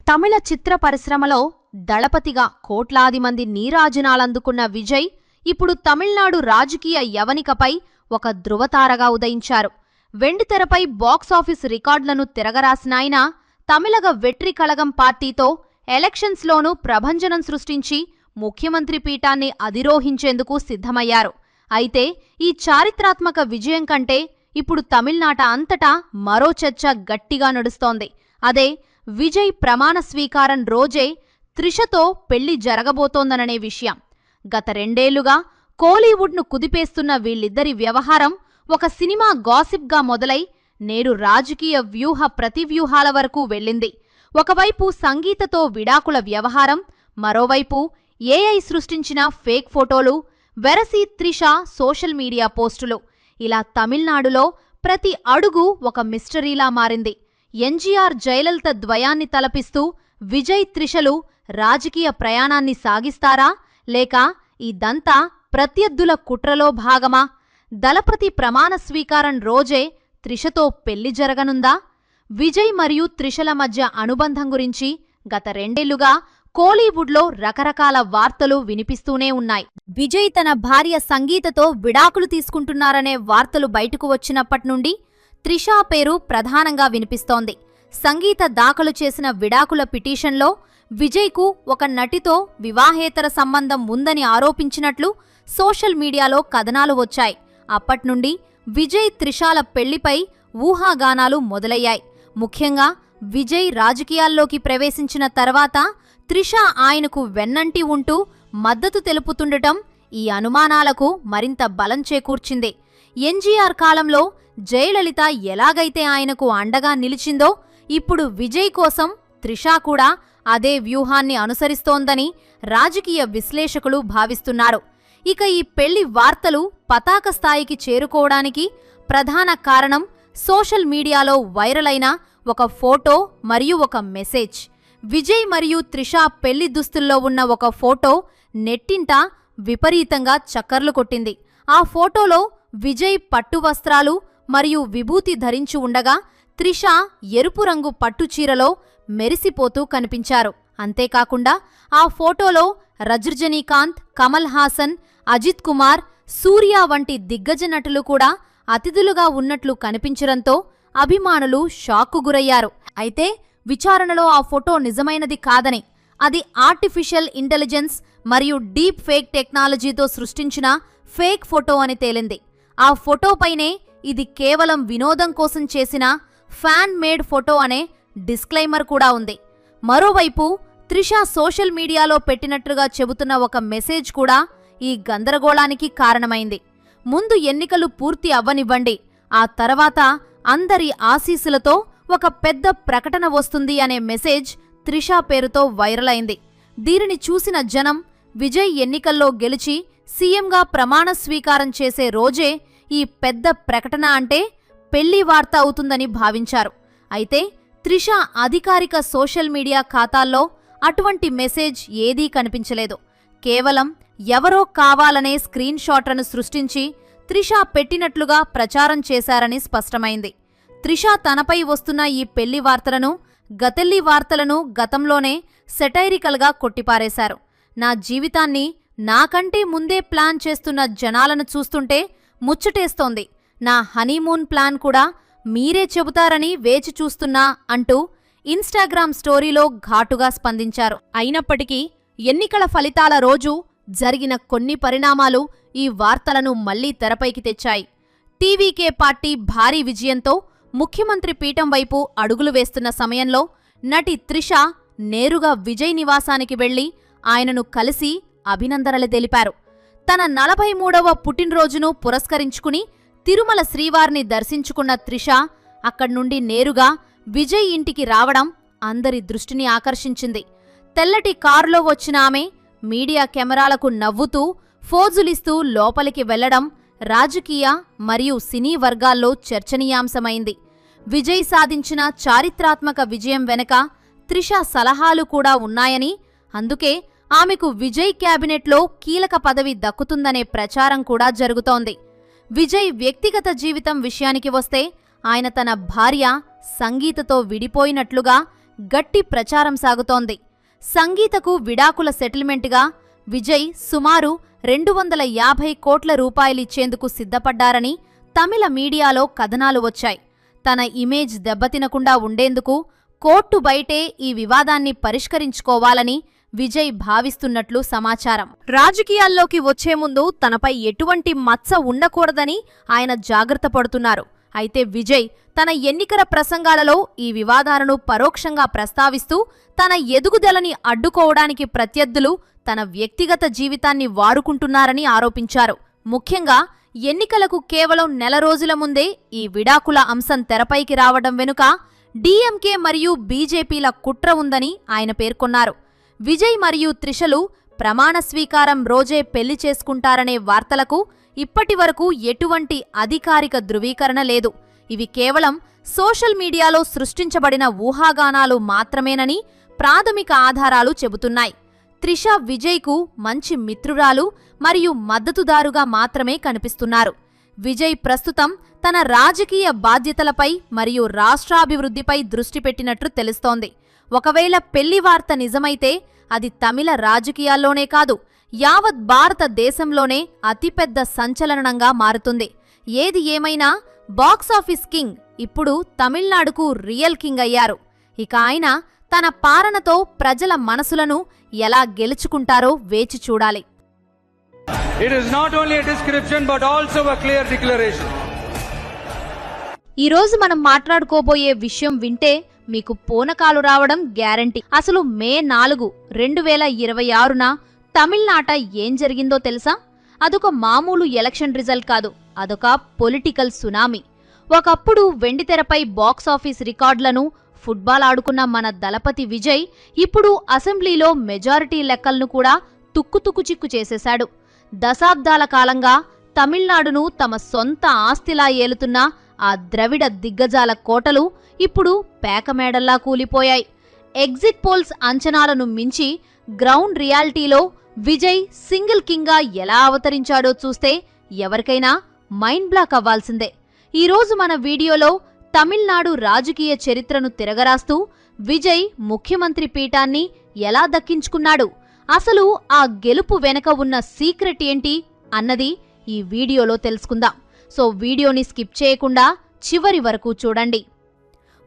తమిళ చిత్ర పరిశ్రమలో దళపతిగా కోట్లాది మంది నీరాజనాలందుకున్న విజయ్ ఇప్పుడు తమిళనాడు రాజకీయ యవనికపై ఒక ధృవతారగా ఉదయించారు. వెండితెరపై బాక్సాఫీస్ రికార్డులను తిరగరాసిన ఆయన తమిళగ వెట్రి కళగం పార్టీతో ఎలక్షన్స్లోనూ ప్రభంజనం సృష్టించి ముఖ్యమంత్రి పీఠాన్ని అధిరోహించేందుకు సిద్ధమయ్యారు. అయితే ఈ చారిత్రాత్మక విజయం కంటే ఇప్పుడు తమిళనాట అంతటా మరో చర్చ గట్టిగా నడుస్తోంది. అదే విజయ్ ప్రమాణ స్వీకారం రోజే త్రిషతో పెళ్లి జరగబోతోందననే విషయం. గత 2 ఏళ్లుగా కోలీవుడ్ను కుదిపేస్తున్న వీళ్ళిద్దరి వ్యవహారం ఒక సినిమా గాసిప్గా మొదలై నేడు రాజకీయ వ్యూహ ప్రతివ్యూహాల వరకు వెళ్ళింది. ఒకవైపు సంగీతతో విడాకుల వ్యవహారం, మరోవైపు ఏఐ సృష్టించిన ఫేక్ ఫోటోలు, వెరసి త్రిష సోషల్ మీడియా పోస్టులు. ఇలా తమిళనాడులో ప్రతి అడుగు ఒక మిస్టరీలా మారింది. ఎన్టీఆర్ జయలలిత ద్వయాన్ని తలపిస్తూ విజయ్ త్రిషలు రాజకీయ ప్రయాణాన్ని సాగిస్తారా, లేక ఇదంతా ప్రత్యర్థుల కుట్రలో భాగమా? దళపతి ప్రమాణ స్వీకారం రోజే త్రిషతో పెళ్లి జరగనుందా? విజయ్ మరియు త్రిషల మధ్య అనుబంధం గురించి గత 2 ఏళ్లుగా కోలీవుడ్లో రకరకాల వార్తలు వినిపిస్తూనే ఉన్నాయి. విజయ్ తన భార్య సంగీతతో విడాకులు తీసుకుంటున్నారనే వార్తలు బయటకు వచ్చినప్పట్నుండి త్రిష పేరు ప్రధానంగా వినిపిస్తోంది. సంగీత దాఖలు చేసిన విడాకుల పిటిషన్లో విజయ్కు ఒక నటితో వివాహేతర సంబంధం ఉందని ఆరోపించినట్లు సోషల్ మీడియాలో కథనాలు వచ్చాయి. అప్పట్నుండి విజయ్ త్రిషాల పెళ్లిపై ఊహాగానాలు మొదలయ్యాయి. ముఖ్యంగా విజయ్ రాజకీయాల్లోకి ప్రవేశించిన తర్వాత త్రిష ఆయనకు వెన్నంటి ఉంటూ మద్దతు తెలుపుతుండటం ఈ అనుమానాలకు మరింత బలం చేకూర్చింది. ఎన్టీఆర్ కాలంలో జయలలిత ఎలాగైతే ఆయనకు అండగా నిలిచిందో ఇప్పుడు విజయ్ కోసం త్రిష కూడా అదే వ్యూహాన్ని అనుసరిస్తోందని రాజకీయ విశ్లేషకులు భావిస్తున్నారు. ఇక ఈ పెళ్లి వార్తలు పతాక స్థాయికి చేరుకోవడానికి ప్రధాన కారణం సోషల్ మీడియాలో వైరల్ అయిన ఒక ఫోటో మరియు ఒక మెసేజ్. విజయ్ మరియు త్రిష పెళ్లి దుస్తుల్లో ఉన్న ఒక ఫోటో నెట్టింట విపరీతంగా చక్కర్లు కొట్టింది. ఆ ఫోటోలో విజయ్ పట్టు వస్త్రాలు మరియు విభూతి ధరించి ఉండగా త్రిష ఎరుపు రంగు పట్టుచీరలో మెరిసిపోతూ కనిపించారు. అంతేకాకుండా ఆ ఫోటోలో రజనీకాంత్, కమల్ హాసన్, అజిత్ కుమార్, సూర్య వంటి దిగ్గజ నటులు కూడా అతిథులుగా ఉన్నట్లు కనిపించడంతో అభిమానులు షాక్కు గురయ్యారు. అయితే విచారణలో ఆ ఫోటో నిజమైనది కాదని, అది ఆర్టిఫిషియల్ ఇంటెలిజెన్స్ మరియు డీప్ ఫేక్ టెక్నాలజీతో సృష్టించిన ఫేక్ ఫోటో అని తేలింది. ఆ ఫోటోపైనే ఇది కేవలం వినోదం కోసం చేసిన ఫ్యాన్ మేడ్ ఫోటో అనే డిస్క్లైమర్ కూడా ఉంది. మరోవైపు త్రిష సోషల్ మీడియాలో పెట్టినట్లుగా చెబుతున్న ఒక మెసేజ్ కూడా ఈ గందరగోళానికి కారణమైంది. ముందు ఎన్నికలు పూర్తి అవ్వనివ్వండి, ఆ తర్వాత అందరి ఆశీస్సులతో ఒక పెద్ద ప్రకటన వస్తుంది అనే మెసేజ్ త్రిష పేరుతో వైరల్ అయింది. దీనిని చూసిన జనం విజయ్ ఎన్నికల్లో గెలిచి సీఎంగా ప్రమాణ స్వీకారం చేసే రోజే ఈ పెద్ద ప్రకటన అంటే పెళ్లి వార్త అవుతుందని భావించారు. అయితే త్రిష అధికారిక సోషల్ మీడియా ఖాతాల్లో అటువంటి మెసేజ్ ఏదీ కనిపించలేదు. కేవలం ఎవరో కావాలనే స్క్రీన్ షాట్లను సృష్టించి త్రిష పెట్టినట్లుగా ప్రచారం చేశారని స్పష్టమైంది. త్రిష తనపై వస్తున్న ఈ పెళ్లి వార్తలను, గతెల్లి వార్తలను గతంలోనే సెటైరికల్గా కొట్టిపారేశారు. నా జీవితాన్ని నాకంటే ముందే ప్లాన్ చేస్తున్న జనాలను చూస్తుంటే ముచ్చటేస్తోంది. నా హనీమూన్ ప్లాన్ కూడా మీరే చెబుతారని వేచి చూస్తున్నా అంటూ ఇన్స్టాగ్రామ్ స్టోరీలో ఘాటుగా స్పందించారు. అయినప్పటికీ ఎన్నికల ఫలితాల రోజు జరిగిన కొన్ని పరిణామాలు ఈ వార్తలను మళ్లీ తెరపైకి తెచ్చాయి. టీవీకే పార్టీ భారీ విజయంతో ముఖ్యమంత్రి పీఠం వైపు అడుగులు వేస్తున్న సమయంలో నటి త్రిష నేరుగా విజయ్ నివాసానికి వెళ్లి ఆయనను కలిసి అభినందనలు తెలిపారు. తన 43వ పుట్టినరోజును పురస్కరించుకుని తిరుమల శ్రీవారిని దర్శించుకున్న త్రిష అక్కడ్నుండి నేరుగా విజయ్ ఇంటికి రావడం అందరి దృష్టిని ఆకర్షించింది. తెల్లటి కారులో వచ్చిన ఆమె మీడియా కెమెరాలకు నవ్వుతూ ఫోజులిస్తూ లోపలికి వెళ్లడం రాజకీయ మరియు సినీ వర్గాల్లో చర్చనీయాంశమైంది. విజయ్ సాధించిన చారిత్రాత్మక విజయం వెనక త్రిష సలహాలు కూడా ఉన్నాయని, అందుకే ఆమెకు విజయ్ క్యాబినెట్లో కీలక పదవి దక్కుతుందనే ప్రచారం కూడా జరుగుతోంది. విజయ్ వ్యక్తిగత జీవితం విషయానికి వస్తే ఆయన తన భార్య సంగీతతో విడిపోయినట్లుగా గట్టి ప్రచారం సాగుతోంది. సంగీతకు విడాకుల సెటిల్మెంట్గా విజయ్ సుమారు 250 కోట్ల రూపాయలిచ్చేందుకు సిద్ధపడ్డారని తమిళ మీడియాలో కథనాలు వచ్చాయి. తన ఇమేజ్ దెబ్బతినకుండా ఉండేందుకు కోర్టు బయటే ఈ వివాదాన్ని పరిష్కరించుకోవాలని విజయ్ భావిస్తున్నట్లు సమాచారం. రాజకీయాల్లోకి వచ్చే ముందు తనపై ఎటువంటి మచ్చ ఉండకూడదని ఆయన జాగ్రత్త పడుతున్నారు. అయితే విజయ్ తన ఎన్నికల ప్రసంగాలలో ఈ వివాదాలను పరోక్షంగా ప్రస్తావిస్తూ తన ఎదుగుదలని అడ్డుకోవడానికి ప్రత్యర్థులు తన వ్యక్తిగత జీవితాన్ని వాడుకుంటున్నారని ఆరోపించారు. ముఖ్యంగా ఎన్నికలకు కేవలం నెల రోజుల ముందే ఈ విడాకుల అంశం తెరపైకి రావడం వెనుక డీఎంకే మరియు బీజేపీల కుట్ర ఉందని ఆయన పేర్కొన్నారు. విజయ్ మరియు త్రిషలు ప్రమాణ స్వీకారం రోజే పెళ్లి చేసుకుంటారనే వార్తలకు ఇప్పటివరకు ఎటువంటి అధికారిక ధృవీకరణ లేదు. ఇవి కేవలం సోషల్ మీడియాలో సృష్టించబడిన ఊహాగానాలు మాత్రమేనని ప్రాథమిక ఆధారాలు చెబుతున్నాయి. త్రిష విజయ్కు మంచి మిత్రురాలు మరియు మద్దతుదారుగా మాత్రమే కనిపిస్తున్నారు. విజయ్ ప్రస్తుతం తన రాజకీయ బాధ్యతలపై మరియు రాష్ట్రాభివృద్ధిపై దృష్టి పెట్టినట్లు తెలుస్తోంది. ఒకవేళ పెళ్లి వార్త నిజమైతే అది తమిళ రాజకీయాల్లోనే కాదు, యావత్ భారతదేశంలోనే అతిపెద్ద సంచలనంగా మారుతుంది. ఏది ఏమైనా బాక్సాఫీస్ కింగ్ ఇప్పుడు తమిళనాడుకు రియల్ కింగ్ అయ్యారు. ఇక ఆయన తన పాలనతో ప్రజల మనసులను ఎలా గెలుచుకుంటారో వేచి చూడాలి. It is not only a description but also a clear declaration. ఈరోజు మనం మాట్లాడుకోబోయే విషయం వింటే మీకు పూనకాలు రావడం గ్యారంటీ. అసలు మే 4, 2026న తమిళనాట ఏం జరిగిందో తెలుసా? అదొక మామూలు ఎలక్షన్ రిజల్ట్ కాదు, అదొక పొలిటికల్ సునామీ. ఒకప్పుడు వెండితెరపై బాక్సాఫీస్ రికార్డులను ఫుట్బాల్ ఆడుకున్న మన దళపతి విజయ్ ఇప్పుడు అసెంబ్లీలో మెజారిటీ లెక్కలను కూడా తుక్కు చిక్కు చేసేశాడు. దశాబ్దాల కాలంగా తమిళనాడును తమ సొంత ఆస్తిలా ఏలుతున్న ఆ ద్రవిడ దిగ్గజాల కోటలు ఇప్పుడు పేకమేడల్లా కూలిపోయాయి. ఎగ్జిట్ పోల్స్ అంచనాలను మించి గ్రౌండ్ రియాలిటీలో విజయ్ సింగిల్ కింగ్గా ఎలా అవతరించాడో చూస్తే ఎవరికైనా మైండ్ బ్లాక్ అవ్వాల్సిందే. ఈరోజు మన వీడియోలో తమిళనాడు రాజకీయ చరిత్రను తిరగరాస్తూ విజయ్ ముఖ్యమంత్రి పీఠాన్ని ఎలా దక్కించుకున్నాడు, అసలు ఆ గెలుపు వెనక ఉన్న సీక్రెట్ ఏంటి అన్నది ఈ వీడియోలో తెలుసుకుందాం. సో వీడియోని స్కిప్ చేయకుండా చివరి వరకు చూడండి.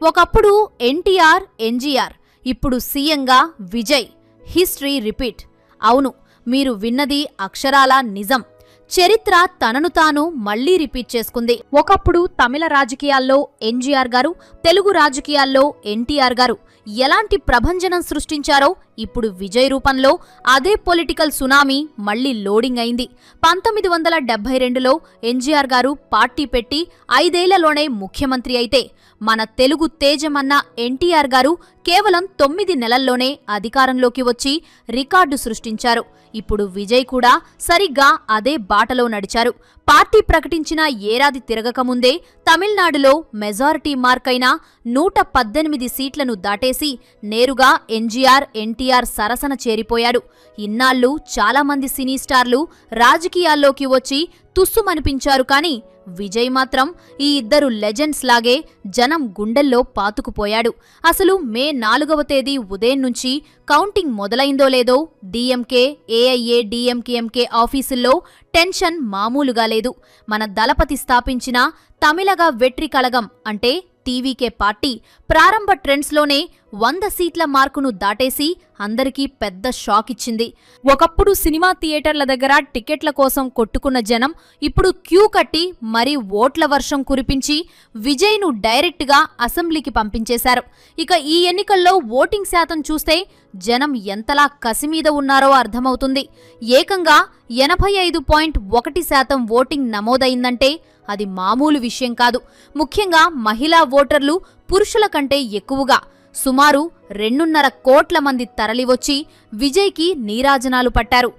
ఒకప్పుడు ఎన్టీఆర్, ఎన్జీఆర్, ఇప్పుడు సీఎంగా విజయ్. History repeat. అవును, మీరు విన్నది అక్షరాలా నిజం. చరిత్ర తనను తాను మళ్లీ రిపీట్ చేసుకుంది. ఒకప్పుడు తమిళ రాజకీయాల్లో ఎన్జీఆర్ గారు, తెలుగు రాజకీయాల్లో ఎన్టీఆర్ గారు ఎలాంటి ప్రభంజనం సృష్టించారో ఇప్పుడు విజయ్ రూపంలో అదే పొలిటికల్ సునామీ మళ్లీ లోడింగ్ అయింది. 1972లో ఎన్జీఆర్ గారు పార్టీ పెట్టి 5 ఏళ్లలోనే ముఖ్యమంత్రి అయితే, మన తెలుగు తేజమన్న ఎన్టీఆర్ గారు కేవలం 9 నెలల్లోనే అధికారంలోకి వచ్చి రికార్డు సృష్టించారు. ఇప్పుడు విజయ్ కూడా సరిగ్గా అదే బాటలో నడిచారు. పార్టీ ప్రకటించిన ఏడాది తిరగకముందే తమిళనాడులో మెజారిటీ మార్కైన 118 సీట్లను దాటేసి నేరుగా ఎన్జీఆర్, ఎన్టీఆర్ సరసన చేరిపోయాడు. ఇన్నాళ్లు చాలామంది సినీ స్టార్లు రాజకీయాల్లోకి వచ్చి తుస్సుమనిపించారు, కానీ విజయ్ మాత్రం ఈ ఇద్దరు లెజెండ్స్ లాగే జనం గుండెల్లో పాతుకుపోయాడు. అసలు మే 4వ తేదీ ఉదయం నుంచి కౌంటింగ్ మొదలైందో లేదో డీఎంకే, ఏఐఏ, డీఎంకేఎంకే ఆఫీసుల్లో టెన్షన్ మామూలుగా లేదు. మన దళపతి స్థాపించిన తమిళగ వెట్రి కళగం అంటే టీవీకే పార్టీ ప్రారంభ ట్రెండ్స్లోనే 100 సీట్ల మార్కును దాటేసి అందరికీ పెద్ద షాక్ ఇచ్చింది. ఒకప్పుడు సినిమా థియేటర్ల దగ్గర టికెట్ల కోసం కొట్టుకున్న జనం ఇప్పుడు క్యూ కట్టి మరీ ఓట్ల వర్షం కురిపించి విజయ్ను డైరెక్ట్గా అసెంబ్లీకి పంపించేశారు. ఇక ఈ ఎన్నికల్లో ఓటింగ్ శాతం చూస్తే జనం ఎంతలా కసిమీద ఉన్నారో అర్థమవుతుంది. ఏకంగా 85.1% ఓటింగ్ నమోదైందంటే అది మామూలు విషయం కాదు. ముఖ్యంగా మహిళా ఓటర్లు పురుషుల కంటే ఎక్కువగా సుమారు 2.5 కోట్ల మంది తరలివచ్చి విజయ్కి నీరాజనాలు పట్టారు.